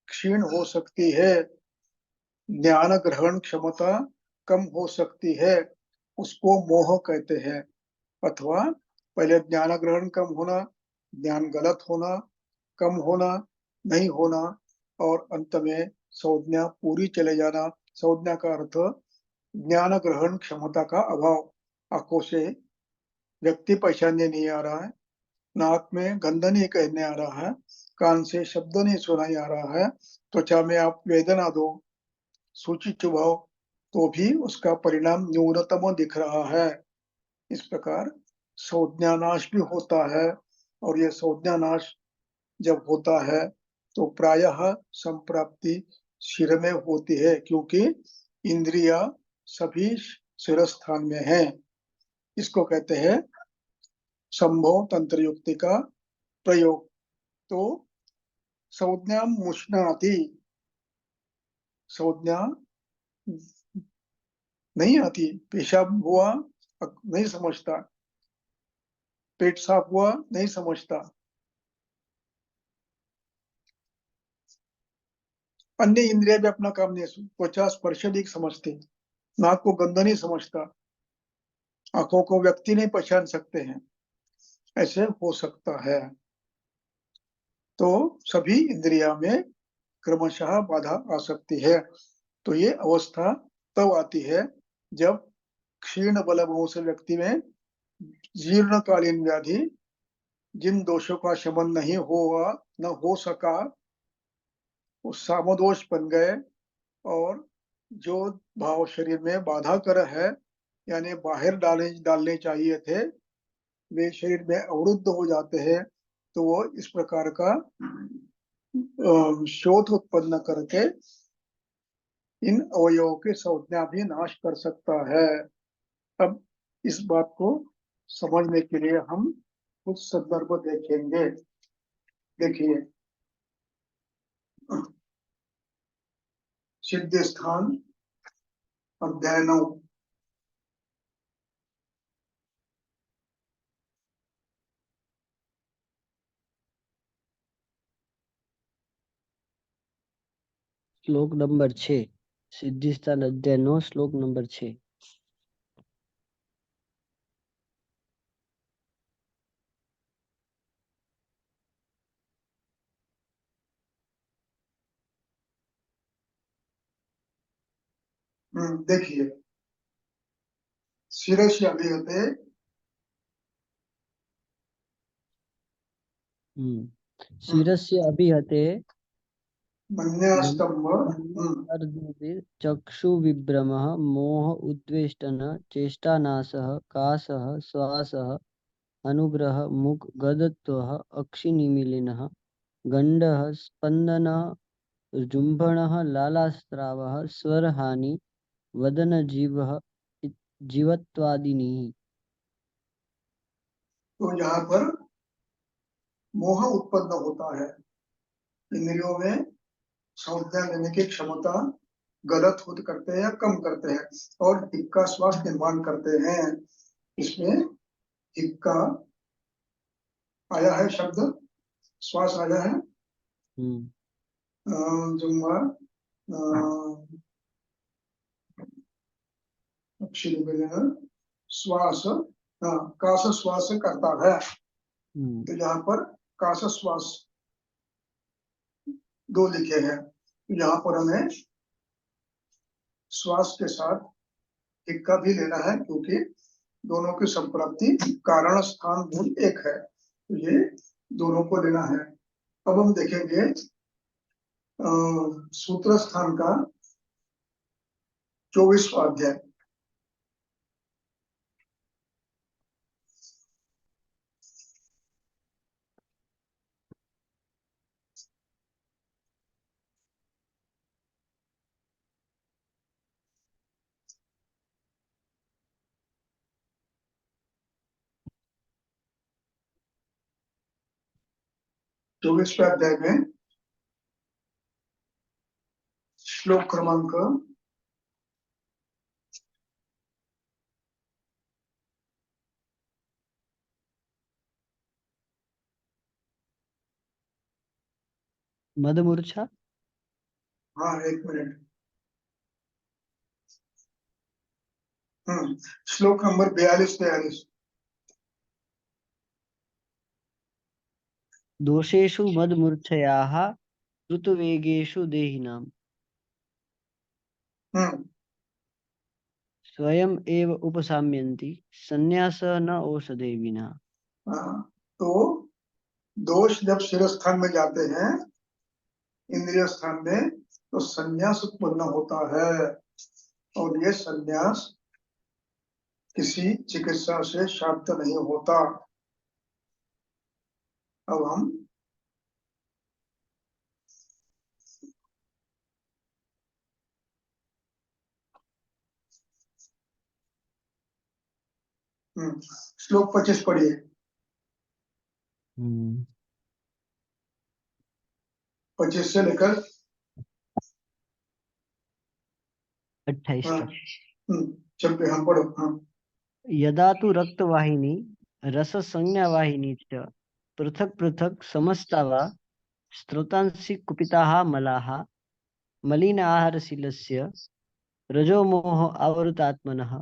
Speaker 2: क्षीण हो सकती है, ज्ञान ग्रहण क्षमता कम हो सकती है, उसको मोह कहते हैं। अथवा पहले ज्ञान ग्रहण कम होना, ज्ञान गलत होना, कम होना, नहीं होना, और अंत में संज्ञा पूरी चले जाना। संज्ञा का अर्थ ज्ञान ग्रहण क्षमता का अभाव, आंखों से व्यक्ति पहचानने नहीं आ रहा है, नाक में गंध नहीं कहने आ रहा है, कान से शब्द नहीं सुनाई आ रहा है, त्वचा में आप वेदना दो, सूची चुभाओ, तो भी उसका परिणाम न्यूनतम दिख रहा है। इस प्रकार संज्ञानाश भी होता है, और ये संज्ञानाश जब होता है तो प्रायः संप्राप्ति सिर में होती है, क्योंकि इंद्रिया सभी सिर स्थान में है। इसको कहते हैं संभव तंत्र युक्ति का प्रयोग। तो संज्ञा मुष्णाति, संज्ञा नहीं आती, पेशाब हुआ नहीं समझता, पेट साफ हुआ नहीं समझता, अन्य इंद्रिया भी अपना काम नहीं, त्वचा स्पर्श नहीं समझती, नाक को गंध नहीं समझता, आंखों को व्यक्ति नहीं पहचान सकते हैं, ऐसे हो सकता है। तो सभी इंद्रिया में क्रमशः बाधा आ सकती है। तो ये अवस्था तब आती है जब क्षीण बलभों से व्यक्ति में जीर्णकालीन व्याधि, जिन दोषों का शमन नहीं हुआ, न हो सका, वो सामोदोष बन गए, और जो भाव शरीर में बाधा कर है, यानी बाहर डालने चाहिए थे, वे शरीर में अवरुद्ध हो जाते हैं। तो वो इस प्रकार का शोथ उत्पन्न करके इन अवयवों के संज्ञा भी नाश कर सकता है। अब इस बात को समझने के लिए हम कुछ संदर्भ देखेंगे। देखिए, सिद्ध स्थान अध्याय 9।
Speaker 1: श्लोक नंबर 6, सिद्धि स्थान अध्याय 9, श्लोक नंबर 6।
Speaker 2: देखिए, शिरस्य अभिहते
Speaker 1: शिरस्य अभिहते
Speaker 2: मन्यास्तंभ।
Speaker 1: चक्षुविभ्रमः मोह उद्वेष्टन चेष्टानाशः कासः श्वासः अनुग्रह मुख गदत्वः अक्षिनिमीलिनः गण्डः स्पन्दनः जुम्भणः लालास्रावः स्वरहानि वदनजीवः जीवत्वादिनी।
Speaker 2: तो यहाँ पर मोह उत्पन्न होता है, इंद्रियों में संज्ञा लेने की क्षमता गलत होते करते हैं या कम करते हैं, और हिक का श्वास निर्माण करते हैं। इसमें हिक का आया है शब्द, श्वास आया है, जुम्बा श्वास, काश श्वास करता है। तो यहाँ पर काश श्वास दो लिखे हैं, यहाँ पर हमें श्वास के साथ हिक्का भी लेना है, क्योंकि दोनों की संप्राप्ति कारण स्थान मूल एक है, तो ये दोनों को लेना है। अब हम देखेंगे सूत्र स्थान का 24वां अध्याय। चौबीसवें अध्याय में श्लोक क्रमांक
Speaker 1: मदमूर्छा।
Speaker 2: हाँ, एक मिनट। श्लोक नंबर 42-43।
Speaker 1: दोषेषु मदमूर्छयाः ऋतुवेगेषु देहिनाम्। स्वयं एव उपसाम्यन्ति संन्यास न औषधे विना।
Speaker 2: हाँ, तो दोष जब शिर स्थान में जाते हैं, इंद्रिय स्थान में, तो संन्यास उत्पन्न होता है, और ये संन्यास किसी चिकित्सा से शांत नहीं होता। अब हम श्लोक 25 पढ़िए। 25 से लेकर
Speaker 1: 28
Speaker 2: हाँ,
Speaker 1: तक।
Speaker 2: जब हम पढ़ो। हाँ,
Speaker 1: यदा तु रक्तवाहिनी रससंज्ञावाहिनी च पृथक् पृथक् समस्ता वा स्रोतांसि कुपिताः मलाः मलिन आहारशीलस्य रजोमोह आवृतात्मनः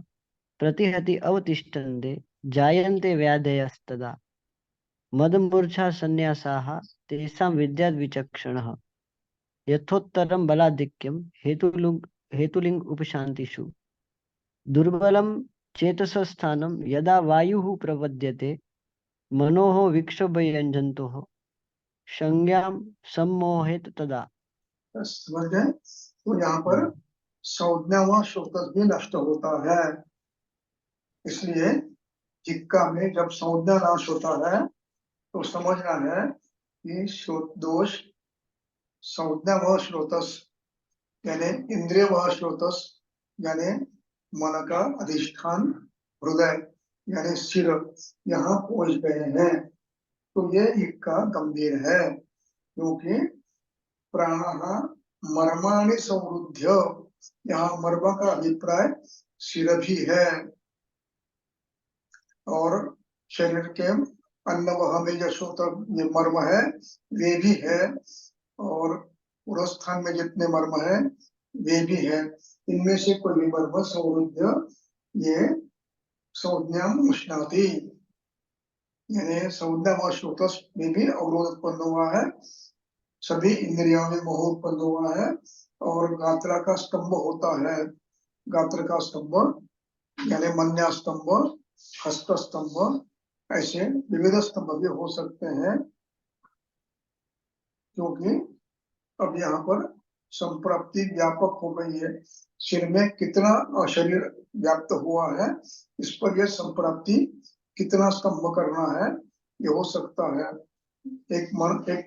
Speaker 1: प्रतिहति अवतिष्ठन्ते जायन्ते व्याधयस्तदा मदमूर्छा संन्यासाः तेषां विद्याद् विचक्षणः यथोत्तरं बलाधिक्यं हेतुलिङ्ग उपशान्तिषु दुर्बलं चेतसस्थानं यदा वायुः प्रपद्यते मनोः विक्षोभयञ्जन्तोः संज्ञां सम्मोहेत तदा।
Speaker 2: समझ गए? तो यहाँ पर संज्ञा व श्रोतस भी नष्ट होता है, इसलिए जिक्का में जब संज्ञा नाश होता है तो समझना है कि दोष संज्ञा व श्रोतस यानी इंद्रिय व श्रोतस यानी मन का अधिष्ठान हृदय यानी सिर यहाँ पहुंच गए हैं, तो ये इक्का गंभीर है, क्योंकि प्राणः मर्माणि संरुध्य, यहाँ मर्म का अभिप्राय सिर भी है, और शरीर के अन्नवह में जो श्रोत ये मर्म है वे भी है, और उरस्थान में जितने मर्म है वे भी है, इनमें से कोई भी मर्म संरुध्य ये संज्ञा उष्णाति यानी संज्ञा व श्रोतस में भी अवरोध उत्पन्न हुआ है, सभी इंद्रियों में मोह उत्पन्न हुआ है, और गात्रा का स्तंभ होता है, गात्र का स्तंभ यानी मन्या स्तंभ, हस्त स्तंभ, ऐसे विविध स्तंभ भी हो सकते हैं, क्योंकि अब यहाँ पर संप्राप्ति व्यापक हो गई है, सिर में कितना शरीर व्याप्त हुआ है इस पर यह संप्राप्ति कितना स्तंभ करना है ये हो सकता है, एक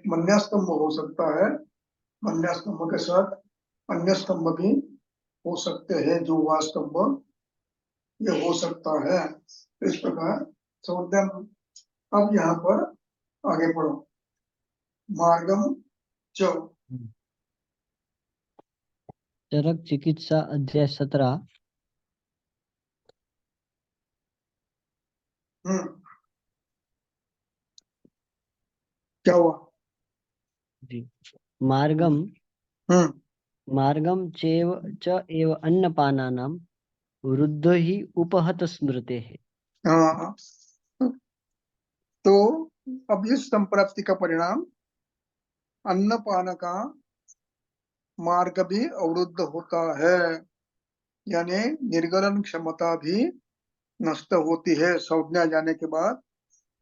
Speaker 2: मन्या स्तंभ हो सकता है, मन्या स्तंभ के साथ अन्य स्तंभ भी हो सकते हैं, जो वह स्तंभ ये हो सकता है, इस प्रकार संज्ञा। अब यहाँ पर आगे पढ़ो, मार्गम च
Speaker 1: चरक चिकित्सा अध्याय 17।
Speaker 2: क्या हुआ?
Speaker 1: जी, मार्गम मार्गम चेव च एव अन्नपानानां वृद्धो हि उपहत स्मृतेः।
Speaker 2: हाँ, तो अब इस संप्राप्ति का परिणाम अन्नपान का मार्ग भी अवरुद्ध होता है, यानी निर्गलन क्षमता भी नष्ट होती है, संज्ञा जाने के बाद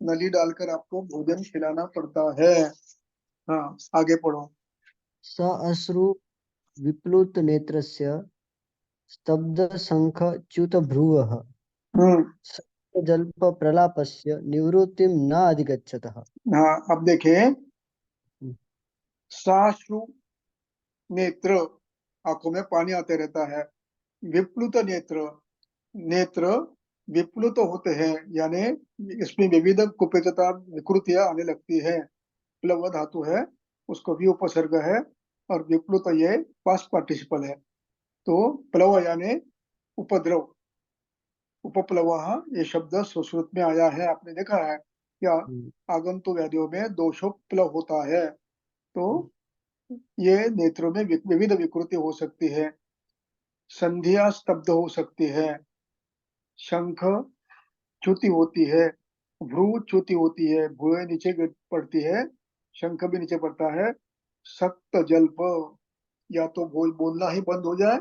Speaker 2: नली डालकर आपको भोजन खिलाना पड़ता है। हाँ, आगे पढ़ो।
Speaker 1: स अश्रु विप्लुत नेत्रस्य स्तब्ध शंख च्युत भ्रुवः जल्प प्रलापस्य निवृत्तिं न अधिगच्छतः।
Speaker 2: हाँ, अब देखिए, साश्रु नेत्र आंखों में पानी आते रहता है, विप्लुत नेत्र नेत्र विप्लुत होते हैं, यानी इसमें विविध कुपितता विकृतियां आने लगती है, प्लव धातु है उसको भी उपसर्ग है, और विप्लुत ये पास्ट पार्टिसिपल है, तो प्लव यानी उपद्रव, उपप्लव ये शब्द संस्कृत में आया है, आपने देखा है क्या? आगंतु व्याधियों में दोषोप्लव होता है, तो ये नेत्रों में विविध विकृति हो सकती है, संधियां स्तब्ध हो सकती है, शंख च्युति होती है, भ्रू च्युति होती है, भुएं नीचे पड़ती है, शंख भी नीचे पड़ता है, सक्त जल्प या तो बोलना ही बंद हो जाए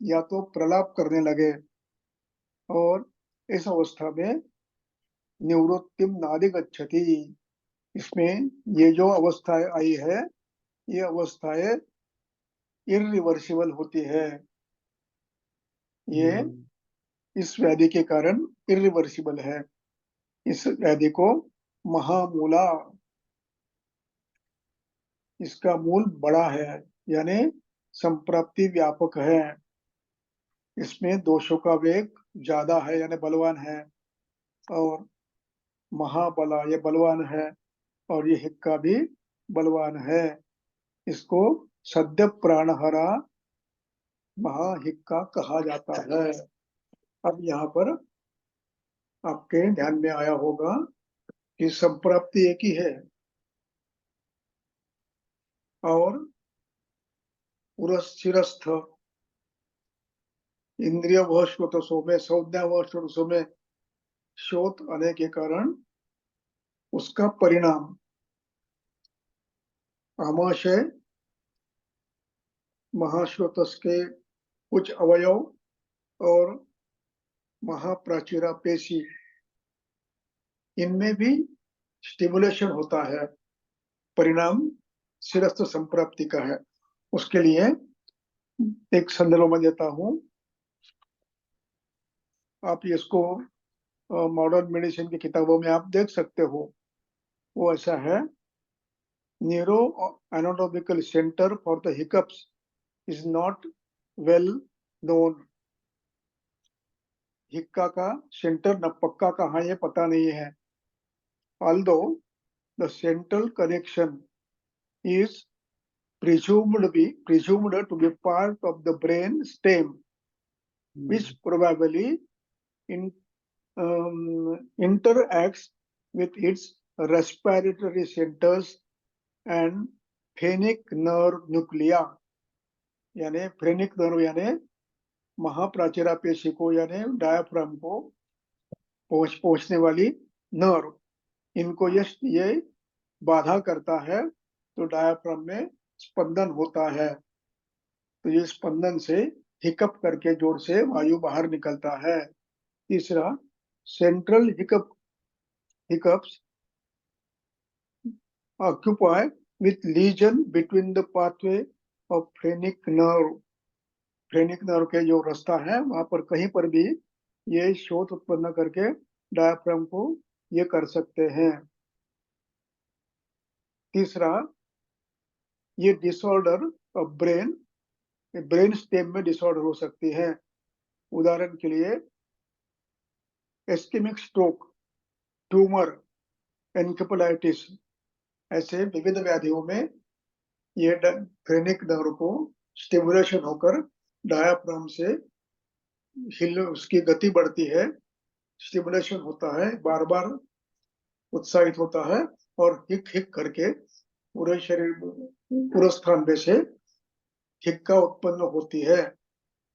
Speaker 2: या तो प्रलाप करने लगे, और इस अवस्था में निवृत्तिम नाधिगच्छति, इसमें ये जो अवस्थाएं आई है ये अवस्थाएं इरिवर्सिबल होती है। ये इस व्याधि के कारण इरिवर्सिबल है। इस व्याधि को महामूला, इसका मूल बड़ा है, यानी संप्राप्ति व्यापक है। इसमें दोषों का वेग ज्यादा है, यानी बलवान है। और महाबला, ये बलवान है। और ये हिक्का भी बलवान है। इसको सद्य प्राणहरा महाहिक्का कहा जाता है। अब यहाँ पर आपके ध्यान में आया होगा कि संप्राप्ति एक ही है और पुरस्थिरस्थ इंद्रिय व श्रोतसों में, संज्ञा व श्रोतसों में शोथ आने के कारण उसका परिणाम आमाशय, महाश्रोतस के कुछ अवयव और महाप्राचीरा पेशी, इनमें भी स्टिमुलेशन होता है। परिणाम शिरस्थ संप्राप्ति का है। उसके लिए एक संदर्भ में देता हूं। आप इसको मॉडर्न मेडिसिन की किताबों में आप देख सकते हो। वो ऐसा है, neuro anatomical centre for the hiccups is not well known. हिक्का का सेंटर न पक्का कहाँ है पता नहीं है। Although the central connection is presumed to be part of the brain stem, which probably interacts with its respiratory centers and phrenic nerve nuclei, यानी फ्रेनिक नर्व यानी महाप्राचीरा पेशी को, यानी डायाफ्राम को पहुंचने वाली नर्व, इनको ये बाधा करता है तो डायाफ्राम में स्पंदन होता है। तो ये स्पंदन से हिकअप करके जोर से वायु बाहर निकलता है। तीसरा, central hiccups occupy with lesion between the pathway of phrenic nerve. Phrenic nerve के जो रास्ता है वहां पर कहीं पर भी ये शोथ उत्पन्न करके डायाफ्राम को ये कर सकते हैं। तीसरा, ये डिसऑर्डर ऑफ ब्रेन स्टेम में डिसऑर्डर हो सकती है। उदाहरण के लिए एस्केमिक स्ट्रोक, ट्यूमर, एन्केफेलाइटिस, ऐसे विविध व्याधियों में ये फ्रेनिक नर्व को स्टिमुलेशन होकर डायाफ्राम से उसकी गति बढ़ती है, स्टिमुलेशन होता है, बार बार उत्साहित होता है और हिक हिक करके पूरे शरीर, पूरे स्थान में से हिक्का उत्पन्न होती है।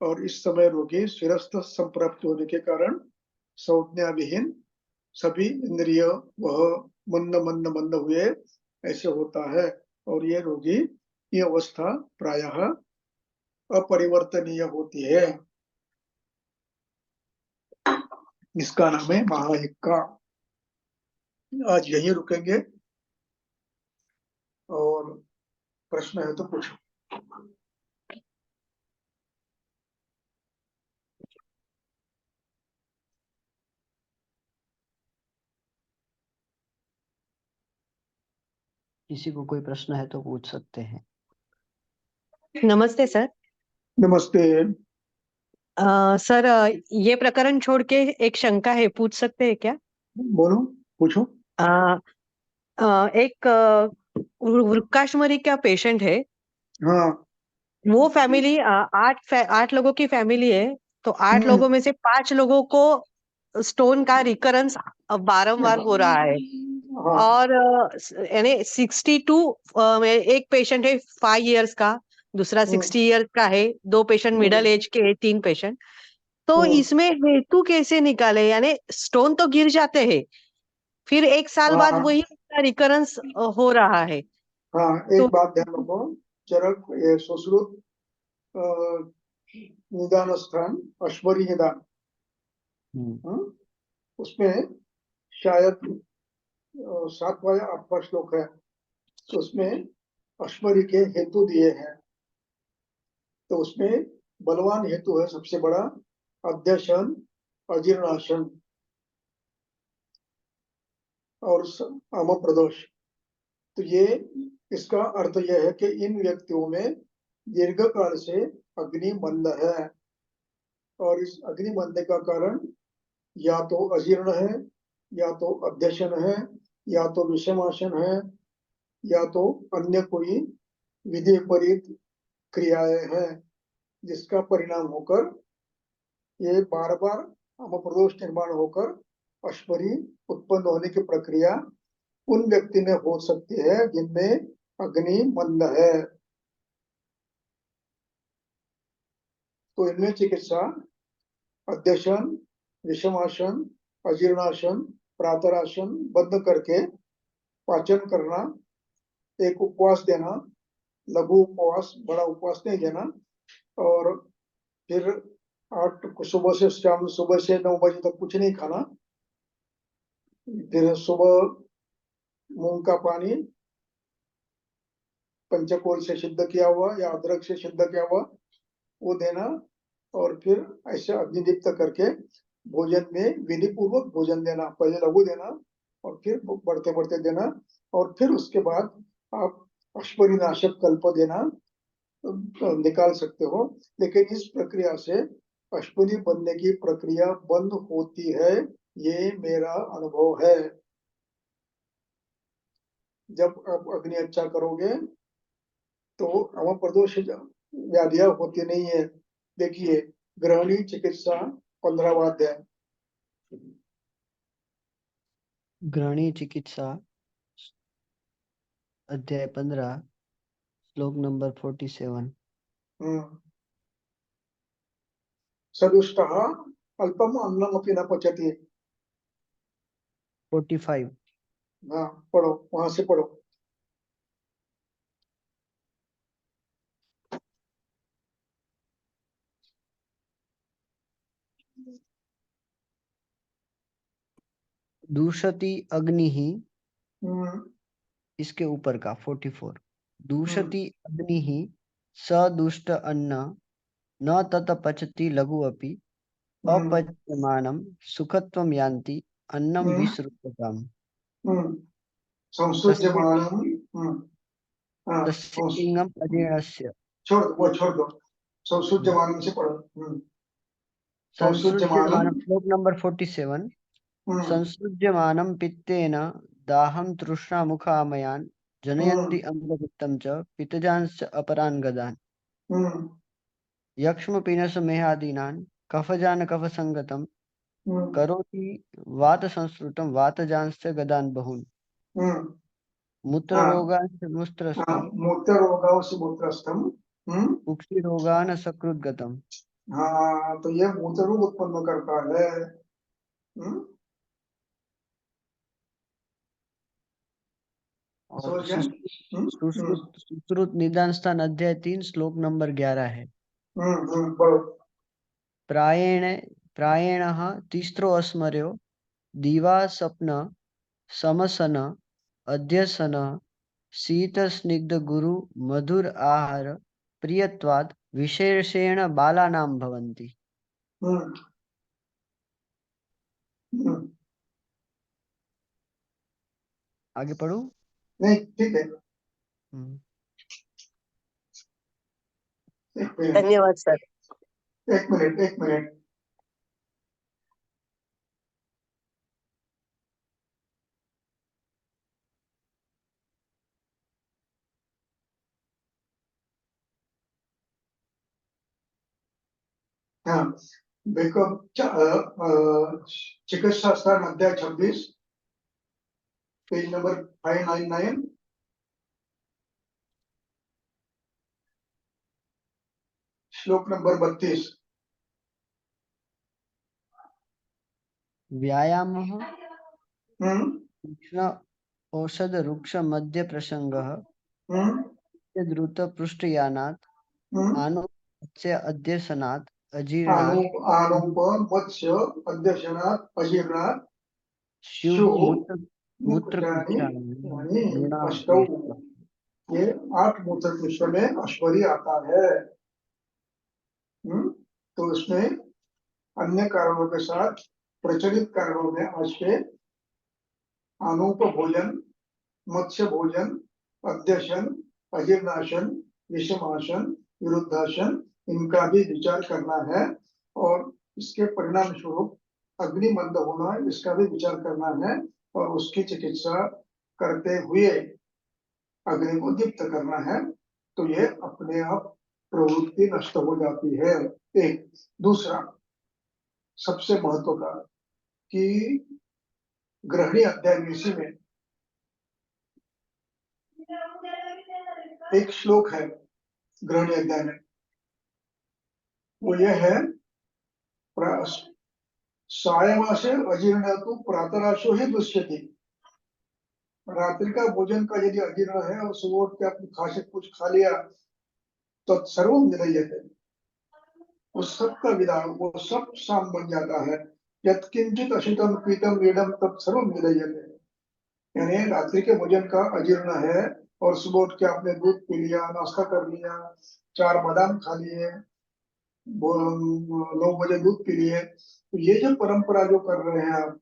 Speaker 2: और इस समय रोगी शिरस्थ संप्राप्ति होने के कारण संज्ञा विहीन सभी इंद्रिय वह मंद मंद मंद हुए ऐसे होता है। और ये रोगी, ये अवस्था प्रायः अपरिवर्तनीय होती है। इसका नाम है महाहिक्का। आज यही रुकेंगे और प्रश्न है तो पूछो।
Speaker 1: किसी को कोई प्रश्न है तो पूछ सकते हैं।
Speaker 3: नमस्ते सर।
Speaker 2: नमस्ते।
Speaker 3: सर, ये प्रकरण छोड़ के एक शंका है, पूछ सकते हैं क्या?
Speaker 2: बोलो, पूछो।
Speaker 3: एक वृक्काश्मरी का पेशेंट है।
Speaker 2: हाँ।
Speaker 3: वो फैमिली 8 लोगों की फैमिली है। तो 8 लोगों में से 5 लोगों को स्टोन का रिकरेंस बारंबार हो रहा है।
Speaker 2: हाँ।
Speaker 3: और यानी 62, एक पेशेंट है 5 इयर्स का, दूसरा 60 इयर्स का है, 2 पेशेंट मिडिल एज के है, 3 पेशेंट। तो इसमें हेतु कैसे निकाले? यानी स्टोन तो गिर जाते हैं, फिर 1 साल बाद
Speaker 2: हाँ।
Speaker 3: वही रिकरेंस हो रहा है।
Speaker 2: हाँ,
Speaker 3: तो
Speaker 2: एक बात ध्यान रखो। चरक ये सुश्रुत निदान स्थान, अश्वरी निदान, उसमें शायद 7वां या 8वां श्लोक है, तो उसमें अश्वरी के हेतु दिए हैं। तो उसमें बलवान हेतु है सबसे बड़ा अध्यशन, अजीर्णाशन और अमप्रदोष। तो ये इसका अर्थ यह है कि इन व्यक्तियों में दीर्घ काल से अग्नि मंद है, और इस अग्नि मंद का कारण या तो अजीर्ण है, या तो अध्यशन है, या तो विषमासन है, या तो अन्य कोई विधि विपरीत क्रियाएं हैं, जिसका परिणाम होकर ये बार बार अमप्रदोष निर्माण होकर अश्वरी उत्पन्न होने की प्रक्रिया उन व्यक्ति में हो सकती है जिनमें अग्नि मंद है। तो इनमें चिकित्सा अध्यशन, विषमासन, अजीर्णासन, प्रातरासन बंद करके पाचन करना, एक उपवास देना, लघु उपवास, बड़ा उपवास नहीं देना, और फिर 8 सुबह से शाम, सुबह से 9 बजे तक कुछ नहीं खाना, फिर सुबह मूंग का पानी पंचकोल से सिद्ध किया हुआ या अदरक से सिद्ध किया हुआ वो देना, और फिर ऐसे अग्निदीप्त करके भोजन में विधि पूर्वक भोजन देना, पहले लघु देना और फिर बढ़ते बढ़ते देना, और फिर उसके बाद आप अश्वरीनाशक कल्प देना निकाल सकते हो। लेकिन इस प्रक्रिया से अश्वनी बनने की प्रक्रिया बंद होती है, ये मेरा अनुभव है। जब आप अग्नि अच्छा करोगे तो अमप्रदोष व्याधियां होती नहीं है। देखिए गृहिणी चिकित्सा 15वां अध्याय,
Speaker 1: गृहिणी चिकित्सा अध्याय 15 श्लोक नंबर 47।
Speaker 2: सदुष्टः अल्पम अन्नमपि न पचति।
Speaker 1: 45।
Speaker 2: हाँ पढ़ो, वहां से पढ़ो।
Speaker 1: दूषति अग्नि ही,
Speaker 2: हम्म,
Speaker 1: इसके ऊपर का 44। दूषति अग्नि ही सदुष्ट अन्न न तत पचति लघु अपि अपच्यमानं सुखत्वं यान्ति अन्नं विसृजताम्। तस्य
Speaker 2: संसुज्यमानम, हाँ,
Speaker 1: तस्य लिंगम अजीर्णस्य।
Speaker 2: छोड़ दो, वो छोड़ दो, संसुज्यमानम से पढ़ो। संसुज्यमानम,
Speaker 1: संसृज्यमानं श्लोक नंबर 47। संसृज्यमानं पित्तेन दाहं तृष्णामुखामयान् जनयन्ति अम्लपित्तं च पित्तजांश्च अपरान् गदान् यक्ष्मपीनसमेहादीनान् कफजान कफसंगतं करोति वातसंस्कृतं वातजांश्च गदान् बहून् मूत्ररोगांश्च मूत्रस्थं
Speaker 2: मूत्र रोगाओं से मूत्रस्थम,
Speaker 1: कुक्षिरोगान् सकृद्गतम्।
Speaker 2: हाँ, तो यह मूत्र रोग उत्पन्न करता है।
Speaker 1: और सुश्रुत निदान स्थान अध्याय 3 श्लोक नंबर 11 है। प्रायेण तिस्रो अस्मर्यो दिवा स्वप्न समसन अध्यसन शीत स्निग्ध गुरु मधुर आहार प्रियत्वाद विशेषेण बालानां भवन्ति। आगे पढ़ो।
Speaker 2: नहीं ठीक है,
Speaker 3: धन्यवाद सर।
Speaker 2: एक मिनट। हाँ देखो, चिकित्सा स्थान अध्याय 26 पेज नंबर 599, श्लोक नंबर 32।
Speaker 1: व्यायामः तीक्ष्ण औषध वृक्ष मध्य प्रसंगः द्रुत पृष्ठयानात् आनुस्य अध्यसनात् अजीर्णात्
Speaker 2: आनूप मत्स्य अध्यशनात् अजीर्णात्
Speaker 1: स्युः
Speaker 2: शु
Speaker 1: मूत्रपिशानि
Speaker 2: यानी अष्टौ।
Speaker 1: नृणाम्
Speaker 2: ये 8 मूत्र में अश्वरी आता है। तो इसमें अन्य कारणों के साथ प्रचलित कारणों में आज के आनूप भोजन, मत्स्य भोजन, अध्यशन, अजीर्णाशन, विषमासन, विरुद्धासन, इनका भी विचार करना है और इसके परिणाम स्वरूप अग्निमंद होना, इसका भी विचार करना है और उसकी चिकित्सा करते हुए अग्नि को दीप्त करना है। तो ये अपने आप प्रवृत्ति नष्ट हो जाती है। एक दूसरा सबसे महत्व का कि गृहिणी अध्याय ऋषि में एक श्लोक है गृहिणी अध्याय में, वो ये है सायमासे अजीर्ण तो प्रातराशो ही दुष्यति। रात्रि का भोजन का यदि अजीर्ण है और सुबह उठ के आपने खा से कुछ खा लिया तो सर्वम विलयते, उस सब का विधान वो सब शाम बन जाता है। यत्किंचित अशितम पीतम वीडम तब सर्वम विलयते, यानी रात्रि के भोजन का अजीर्ण है और सुबह उठ के आपने दूध पी लिया, नाश्ता कर लिया, 4 बादाम खा लिए, 9 बजे दूध पी लिए, तो ये जो परंपरा जो कर रहे हैं आप,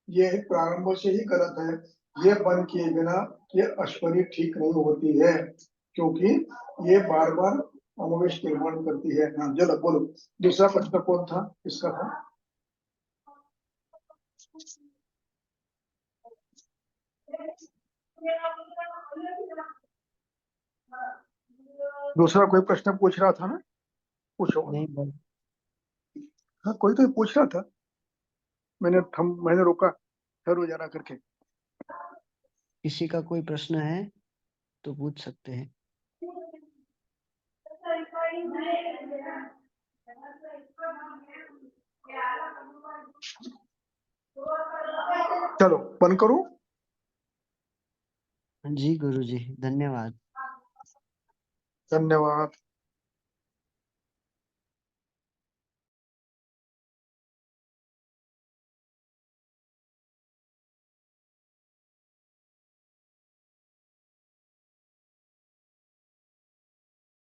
Speaker 2: ये प्रारंभ से ही गलत है। ये बंद किए बिना ये अश्वरी ठीक नहीं होती है, क्योंकि ये बार बार अमवेश निर्माण करती है। हाँ चलो बोलो, दूसरा प्रश्न कौन था, किसका था? दूसरा कोई प्रश्न पूछ रहा था ना, पूछो।
Speaker 1: नहीं बस
Speaker 2: हाँ कोई तो पूछ रहा था, मैंने रोका ठहरो जरा करके।
Speaker 1: किसी का कोई प्रश्न है तो पूछ सकते हैं।
Speaker 2: चलो बंद करो।
Speaker 1: जी गुरुजी, धन्यवाद।
Speaker 2: धन्यवाद।